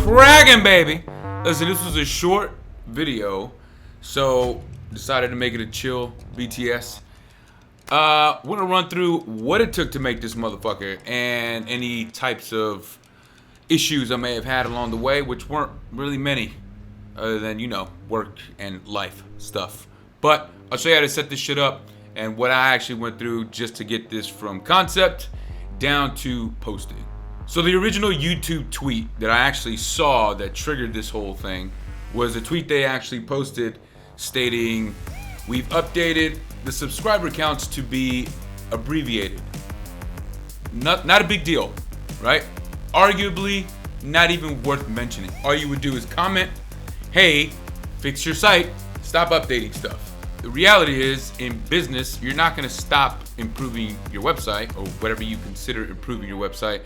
cracking, baby? Listen, this was a short video, so decided to make it a chill BTS. Want to run through what it took to make this motherfucker and any types of issues I may have had along the way, which weren't really many, other than, you know, work and life stuff. But I'll show you how to set this shit up and what I actually went through just to get this from concept down to posting. So the original YouTube tweet that I actually saw that triggered this whole thing was a tweet they actually posted stating, "We've updated the subscriber counts to be abbreviated." Not a big deal, right? Arguably not even worth mentioning. All you would do is comment, "Hey, fix your site, stop updating stuff." The reality is, in business, you're not going to stop improving your website or whatever you consider improving your website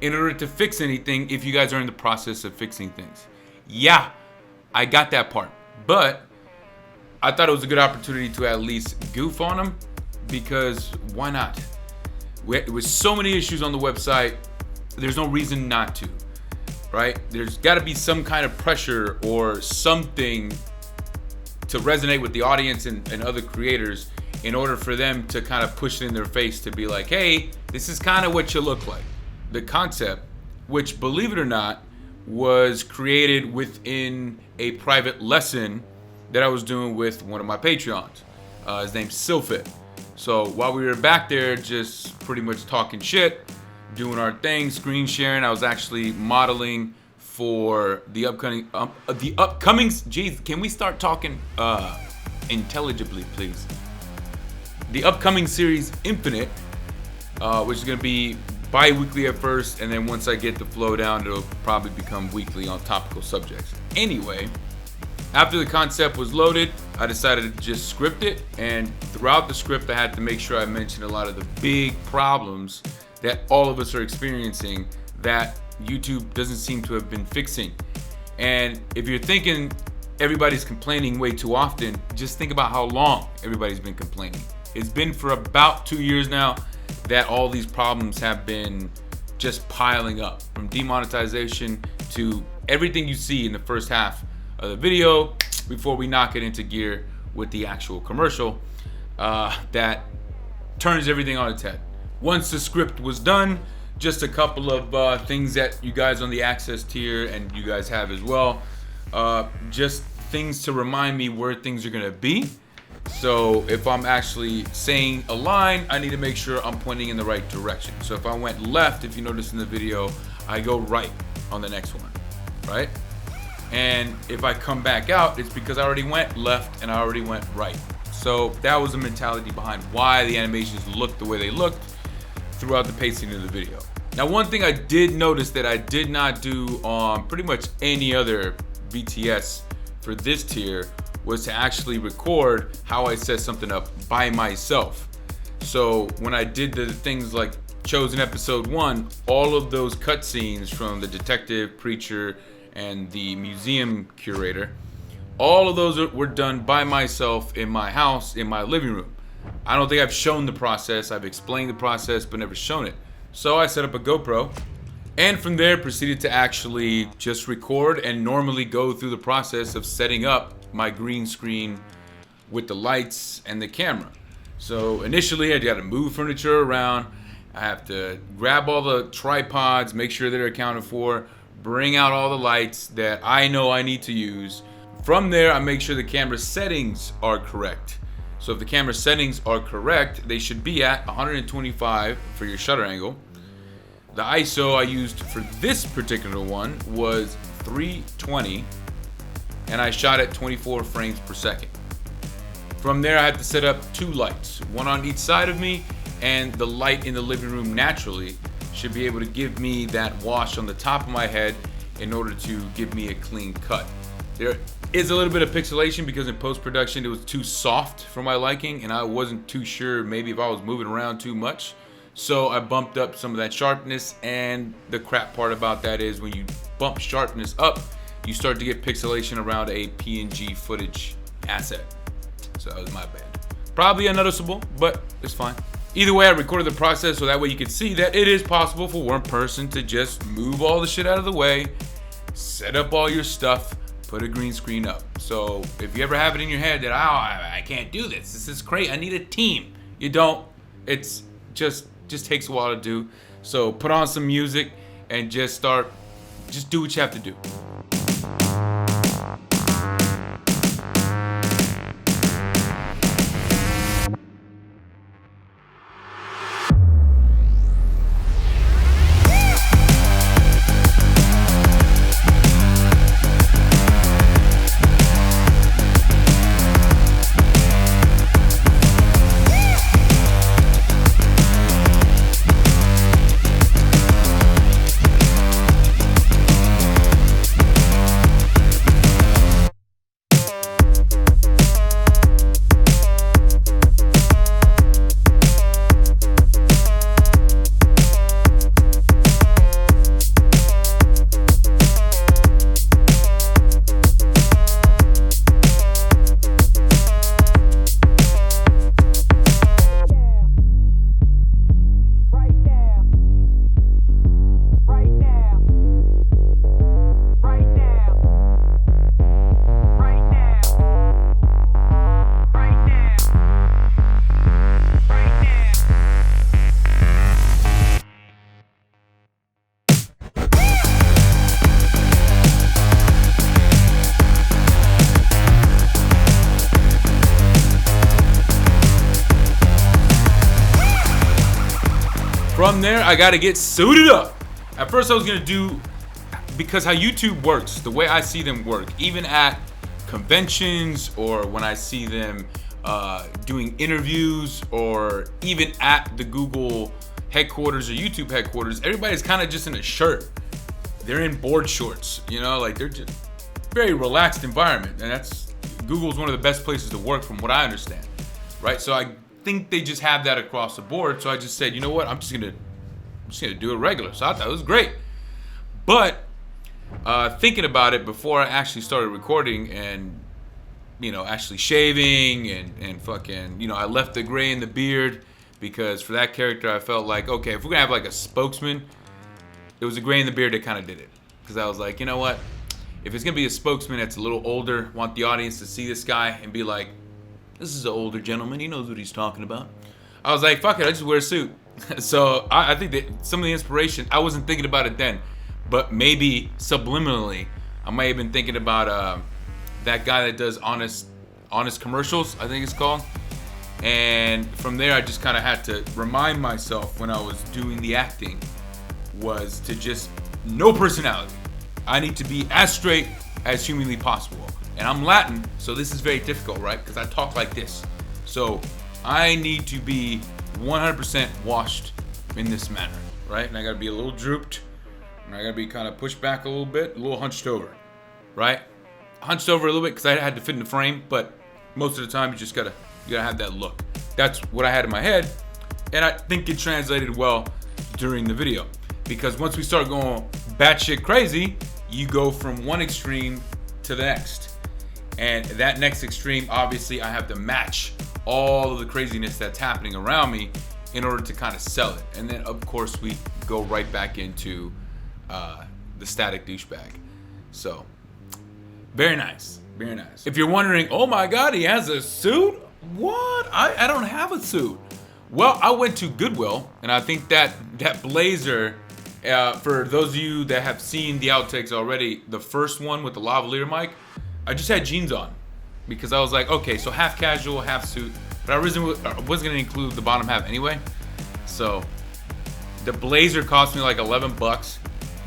in order to fix anything if you guys are in the process of fixing things. Yeah, I got that part. But I thought it was a good opportunity to at least goof on them, because why not? With so many issues on the website, there's no reason not to, right? There's got to be some kind of pressure or something to resonate with the audience and other creators in order for them to kind of push it in their face to be like, hey, this is kind of what you look like. The concept, which, believe it or not, was created within a private lesson that I was doing with one of my Patreons. His name's Silfit. So while we were back there just pretty much talking shit, doing our thing, screen sharing, I was actually modeling for the upcoming, geez, can we start talking intelligibly, please? The upcoming series Infinite, which is going to be bi-weekly at first, and then once I get the flow down, it'll probably become weekly on topical subjects. Anyway, after the concept was loaded, I decided to just script it, and throughout the script I had to make sure I mentioned a lot of the big problems that all of us are experiencing that YouTube doesn't seem to have been fixing. And if you're thinking everybody's complaining way too often, just think about how long everybody's been complaining. It's been for about 2 years now that all these problems have been just piling up, from demonetization to everything you see in the first half of the video before we knock it into gear with the actual commercial that turns everything on its head. Once the script was done, just a couple of things that you guys on the access tier and you guys have as well, just things to remind me where things are gonna be. So if I'm actually saying a line, I need to make sure I'm pointing in the right direction. So if I went left, if you notice in the video, I go right on the next one, right? And if I come back out, it's because I already went left and I already went right. So that was the mentality behind why the animations looked the way they looked throughout the pacing of the video. Now, one thing I did notice that I did not do on pretty much any other BTS for this tier was to actually record how I set something up by myself. So when I did the things like Chosen Episode 1, all of those cutscenes from the detective, preacher, and the museum curator, all of those were done by myself in my house, in my living room. I don't think I've shown the process. I've explained the process, but never shown it. So I set up a GoPro, and from there proceeded to actually just record and normally go through the process of setting up my green screen with the lights and the camera. So initially I got to move furniture around. I have to grab all the tripods, make sure they're accounted for, bring out all the lights that I know I need to use. From there, I make sure the camera settings are correct. So if the camera settings are correct, they should be at 125 for your shutter angle. The ISO I used for this particular one was 320, and I shot at 24 frames per second. From there, I had to set up 2 lights, one on each side of me, and the light in the living room naturally should be able to give me that wash on the top of my head in order to give me a clean cut. There is a little bit of pixelation because in post-production it was too soft for my liking, and I wasn't too sure maybe if I was moving around too much. So I bumped up some of that sharpness, and the crap part about that is when you bump sharpness up, you start to get pixelation around a PNG footage asset. So that was my bad. Probably unnoticeable, but it's fine. Either way, I recorded the process so that way you can see that it is possible for one person to just move all the shit out of the way, set up all your stuff, put a green screen up. So if you ever have it in your head that, I can't do this. This is great. I need a team. You don't. It's just takes a while to do. So put on some music and just do what you have to do. From there, I gotta get suited up. At first I was gonna do, because how YouTube works, the way I see them work, even at conventions or when I see them doing interviews or even at the Google headquarters or YouTube headquarters, everybody's kind of just in a shirt. They're in board shorts, like they're just very relaxed environment. And Google's one of the best places to work from what I understand, right? So I think they just have that across the board. So I just said, you know what, I'm just gonna do it regular. So I thought it was great. But thinking about it before I actually started recording and actually shaving and fucking, I left the gray in the beard because for that character I felt like, okay, if we're gonna have like a spokesman, it was a gray in the beard that kind of did it. Because I was like, you know what, if it's gonna be a spokesman that's a little older, want the audience to see this guy and be like, this is an older gentleman, he knows what he's talking about. I was like, fuck it, I just wear a suit. So I think that some of the inspiration, I wasn't thinking about it then, but maybe subliminally, I might have been thinking about that guy that does honest commercials, I think it's called. And from there, I just kind of had to remind myself when I was doing the acting was to just no personality. I need to be as straight as humanly possible. And I'm Latin, so this is very difficult, right? Because I talk like this. So I need to be 100% washed in this manner, right? And I gotta be a little drooped. And I gotta be kind of pushed back a little bit, a little hunched over, right? Hunched over a little bit because I had to fit in the frame, but most of the time you gotta have that look. That's what I had in my head. And I think it translated well during the video. Because once we start going batshit crazy, you go from one extreme to the next. And that next extreme, obviously, I have to match all of the craziness that's happening around me in order to kind of sell it. And then, of course, we go right back into the static douchebag. So, very nice. Very nice. If you're wondering, oh my God, he has a suit? What? I don't have a suit. Well, I went to Goodwill, and I think that blazer, for those of you that have seen the outtakes already, the first one with the lavalier mic, I just had jeans on because I was like, okay, so half casual, half suit. But I originally was going to include the bottom half anyway. So the blazer cost me like $11.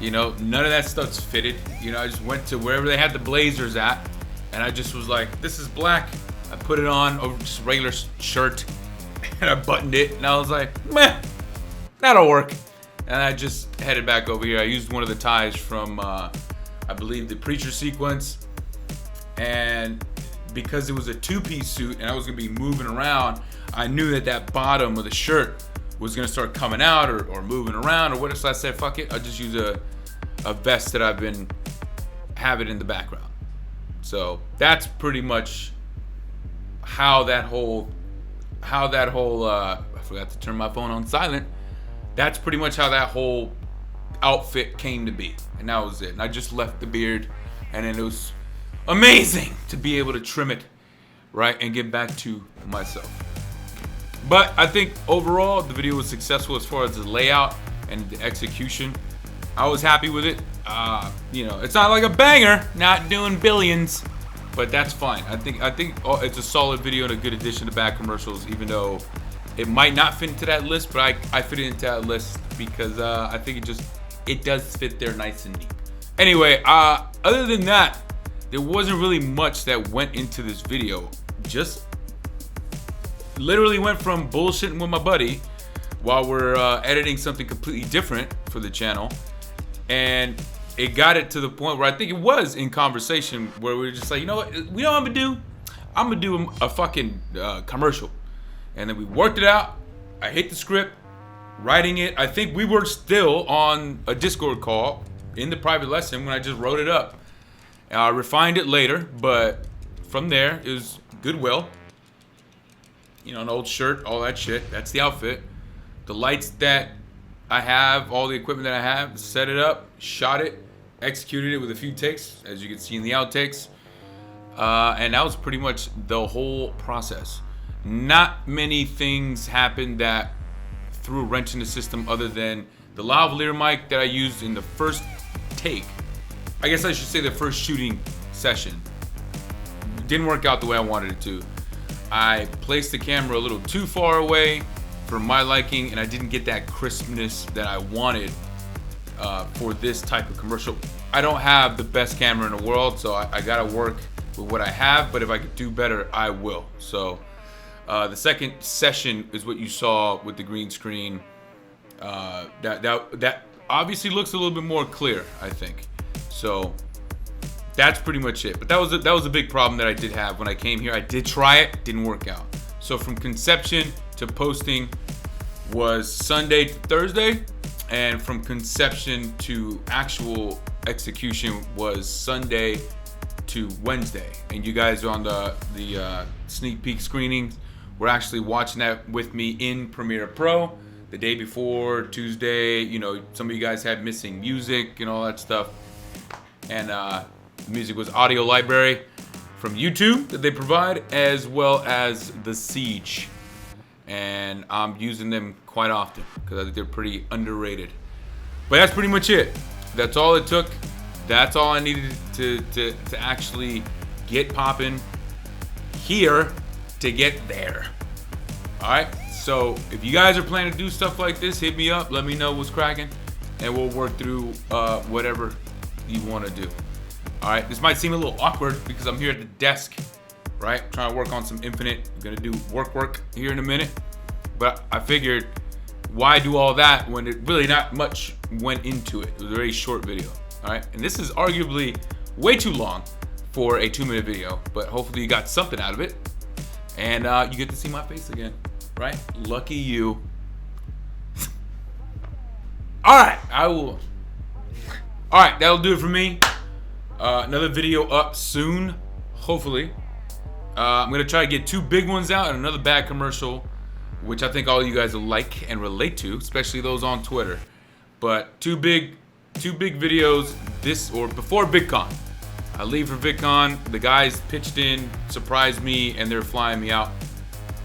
None of that stuff's fitted. I just went to wherever they had the blazers at. And I just was like, this is black. I put it on over just a regular shirt. And I buttoned it. And I was like, meh, that'll work. And I just headed back over here. I used one of the ties from, I believe, the Preacher sequence. And because it was a two-piece suit and I was going to be moving around, I knew that bottom of the shirt was going to start coming out or moving around or whatever. So I said, fuck it. I'll just use a vest that I've been having in the background. So that's pretty much how that whole I forgot to turn my phone on silent. That's pretty much how that whole outfit came to be, and that was it. And I just left the beard, and then it was amazing to be able to trim it, right, and get back to myself. But I think overall the video was successful as far as the layout and the execution. I was happy with it. You know, it's not like a banger, not doing billions, but that's fine. I think it's a solid video and a good addition to Bad Commercials, even though it might not fit into that list, but I fit it into that list because I think it does fit there nice and neat. Anyway, other than that, there wasn't really much that went into this video. Just literally went from bullshitting with my buddy while we're editing something completely different for the channel, and it got it to the point where I think it was in conversation where we were just like, you know what, we know what I'm gonna do? I'm gonna do a fucking commercial. And then we worked it out. I hit the script, writing it. I think we were still on a Discord call in the private lesson when I just wrote it up. I refined it later, but from there, it was Goodwill. You know, an old shirt, all that shit. That's the outfit. The lights that I have, all the equipment that I have, set it up, shot it, executed it with a few takes, as you can see in the outtakes. And that was pretty much the whole process. Not many things happened that threw a wrench in the system other than the lavalier mic that I used in the first take. I guess I should say the first shooting session. Didn't work out the way I wanted it to. I placed the camera a little too far away for my liking, and I didn't get that crispness that I wanted for this type of commercial. I don't have the best camera in the world, so I gotta work with what I have, but if I could do better, I will. So the second session is what you saw with the green screen. That obviously looks a little bit more clear, I think. So that's pretty much it. But that was a big problem that I did have when I came here. I did try it, didn't work out. So from conception to posting was Sunday to Thursday, and from conception to actual execution was Sunday to Wednesday. And you guys are on the sneak peek screenings. We're actually watching that with me in Premiere Pro. The day before, Tuesday, you know, some of you guys had missing music and all that stuff. And the music was Audio Library from YouTube that they provide, as well as The Siege. And I'm using them quite often because I think they're pretty underrated. But that's pretty much it. That's all it took. That's all I needed to actually get popping here to get there. All right. So if you guys are planning to do stuff like this, hit me up. Let me know what's cracking, and we'll work through whatever you want to do. All right. This might seem a little awkward because I'm here at the desk, right? Trying to work on some Infinite. I'm gonna do work here in a minute, but I figured, why do all that when it really not much went into it? It was a very short video. All right. And this is arguably way too long for a 2-minute video, but hopefully you got something out of it, and you get to see my face again. Right? Lucky you. Alright, I will. Alright, that'll do it for me. Another video up soon, hopefully. I'm going to try to get 2 big ones out and another bad commercial, which I think all you guys will like and relate to, especially those on Twitter. But two big videos this or before VidCon. I leave for VidCon. The guys pitched in, surprised me, and they're flying me out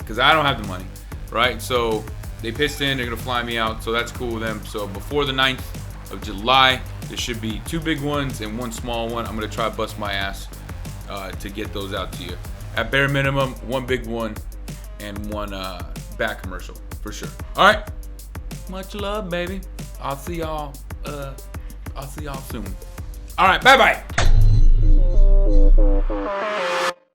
because I don't have the money. Right, so they pitched in, they're gonna fly me out, so that's cool with them. So before the 9th of July, there should be 2 big ones and 1 small one. I'm gonna try to bust my ass to get those out to you. At bare minimum, 1 big one and 1 back commercial for sure. All right, much love, baby. I'll see y'all soon. All right, bye bye.